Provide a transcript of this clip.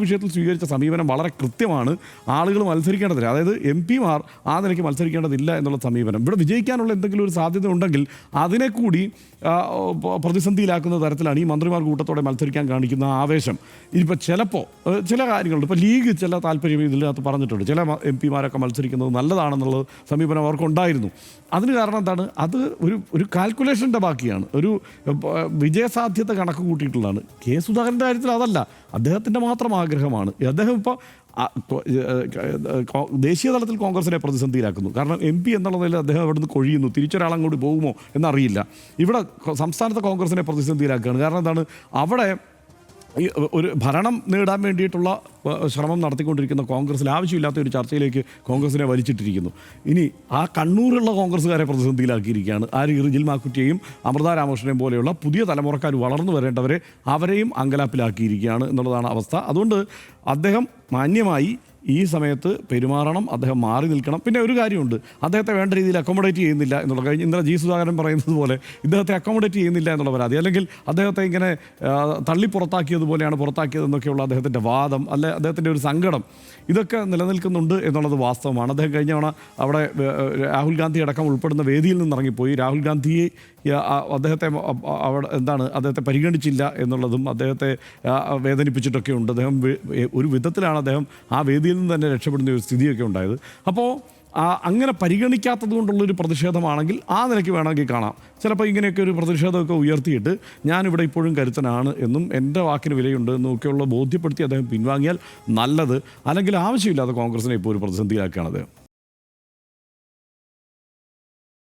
വിഷയത്തിൽ സ്വീകരിച്ച സമീപനം വളരെ കൃത്യമാണ്. ആളുകൾ മത്സരിക്കേണ്ടതില്ല, അതായത് എം പിമാർ ആ നിലയ്ക്ക് മത്സരിക്കേണ്ടതില്ല എന്നുള്ള സമീപനം. ഇവിടെ വിജയിക്കാനുള്ള എന്തെങ്കിലും ഒരു സാധ്യത ഉണ്ടെങ്കിൽ അതിനെ കൂടി പ്രതിസന്ധിയിലാക്കുന്ന തരത്തിലാണ് ഈ മന്ത്രിമാർ കൂട്ടത്തോടെ മത്സരിക്കാൻ കാണിക്കുന്ന ആവേശം. ഇനിയിപ്പോൾ ചിലപ്പോൾ ചില കാര്യങ്ങളുണ്ട്, ഇപ്പോൾ ലീഗ് ചില താല്പര്യം ഇതിനകത്ത് പറഞ്ഞിട്ടുണ്ട്, ചില എം പിമാരൊക്കെ മത്സരിക്കുന്നത് നല്ലതാണെന്നുള്ള സമീപനം അവർക്കുണ്ടായിരുന്നു. അതിന് കാരണം എന്താണ്? അത് ഒരു കാൽക്കുലേഷൻ്റെ ബാക്കിയാണ്, ഒരു വിജയസാധ്യത കണക്ക് കൂട്ടിയിട്ടുള്ളതാണ്. കെ സുധാകരൻ്റെ കാര്യത്തിൽ അതല്ല, അദ്ദേഹത്തിൻ്റെ മാത്രം ആഗ്രഹമാണ്. അദ്ദേഹം ഇപ്പോൾ ദേശീയ തലത്തിൽ കോൺഗ്രസിനെ പ്രതിസന്ധിയിലാക്കുന്നു. കാരണം എം പി എന്നുള്ള നിലയിൽ അദ്ദേഹം അവിടെ നിന്ന് കൊഴിയുന്നു, തിരിച്ചൊരാളങ്ങോട്ട് പോകുമോ എന്നറിയില്ല. ഇവിടെ സംസ്ഥാനത്തെ കോൺഗ്രസിനെ പ്രതിസന്ധിയിലാക്കുകയാണ്. കാരണം എന്താണ്? അവിടെ ഒരു ഭരണം നേടാൻ വേണ്ടിയിട്ടുള്ള ശ്രമം നടത്തിക്കൊണ്ടിരിക്കുന്ന കോൺഗ്രസിൽ ആവശ്യമില്ലാത്ത ഒരു ചർച്ചയിലേക്ക് കോൺഗ്രസിനെ വലിച്ചിട്ടിരിക്കുന്നു. ഇനി ആ കണ്ണൂരുള്ള കോൺഗ്രസ്സുകാരെ പ്രതിസന്ധിയിലാക്കിയിരിക്കുകയാണ്. റിജിൽ മാക്കുറ്റിയെയും അമൃത രാമകൃഷ്ണനെയും പോലെയുള്ള പുതിയ തലമുറക്കാർ വളർന്നു വരേണ്ടവരെ അവരെയും അങ്കലാപ്പിലാക്കിയിരിക്കുകയാണ് എന്നുള്ളതാണ് അവസ്ഥ. അതുകൊണ്ട് അദ്ദേഹം മാന്യമായി ഈ സമയത്ത് പെരുമാറണം, അദ്ദേഹം മാറി നിൽക്കണം. പിന്നെ ഒരു കാര്യമുണ്ട്, അദ്ദേഹത്തെ വേണ്ട രീതിയിൽ അക്കോമഡേറ്റ് ചെയ്യുന്നില്ല എന്നുള്ള കഴിഞ്ഞ് ഇന്നലെ ജി സുധാകരൻ പറയുന്നത് പോലെ ഇദ്ദേഹത്തെ അക്കോമഡേറ്റ് ചെയ്യുന്നില്ല എന്നുള്ള പരാതി, അല്ലെങ്കിൽ അദ്ദേഹത്തെ ഇങ്ങനെ തള്ളി പുറത്താക്കിയതുപോലെയാണ് പുറത്താക്കിയതെന്നൊക്കെയുള്ള അദ്ദേഹത്തിൻ്റെ വാദം, അല്ലെ അദ്ദേഹത്തിൻ്റെ ഒരു സങ്കടം, ഇതൊക്കെ നിലനിൽക്കുന്നുണ്ട് എന്നുള്ളത് വാസ്തവമാണ്. അദ്ദേഹം കഴിഞ്ഞ തവണ അവിടെ രാഹുൽ ഗാന്ധി അടക്കം ഉൾപ്പെടുന്ന വേദിയിൽ നിന്നിറങ്ങിപ്പോയി. രാഹുൽ ഗാന്ധിയെ അദ്ദേഹത്തെ അദ്ദേഹത്തെ പരിഗണിച്ചില്ല എന്നുള്ളതും അദ്ദേഹത്തെ വേദനിപ്പിച്ചിട്ടൊക്കെ ഉണ്ട്. അദ്ദേഹം ഒരു വിധത്തിലാണ് അദ്ദേഹം ആ വേദിയിൽ നിന്ന് തന്നെ രക്ഷപ്പെടുന്ന ഒരു സ്ഥിതിയൊക്കെ ഉണ്ടായത്. അപ്പോൾ അങ്ങനെ പരിഗണിക്കാത്തത് കൊണ്ടുള്ളൊരു പ്രതിഷേധമാണെങ്കിൽ ആ നിലയ്ക്ക് വേണമെങ്കിൽ കാണാം. ചിലപ്പോൾ ഇങ്ങനെയൊക്കെ ഒരു പ്രതിഷേധമൊക്കെ ഉയർത്തിയിട്ട് ഞാനിവിടെ ഇപ്പോഴും കരുത്തനാണ് എന്നും എൻ്റെ വാക്കിന് വിലയുണ്ട് എന്നൊക്കെയുള്ള ബോധ്യപ്പെടുത്തി അദ്ദേഹം പിൻവാങ്ങിയാൽ നല്ലത്. അല്ലെങ്കിൽ ആവശ്യമില്ലാതെ കോൺഗ്രസിനെ ഇപ്പോൾ ഒരു പ്രതിസന്ധിയിലാക്കുകയാണ് അദ്ദേഹം.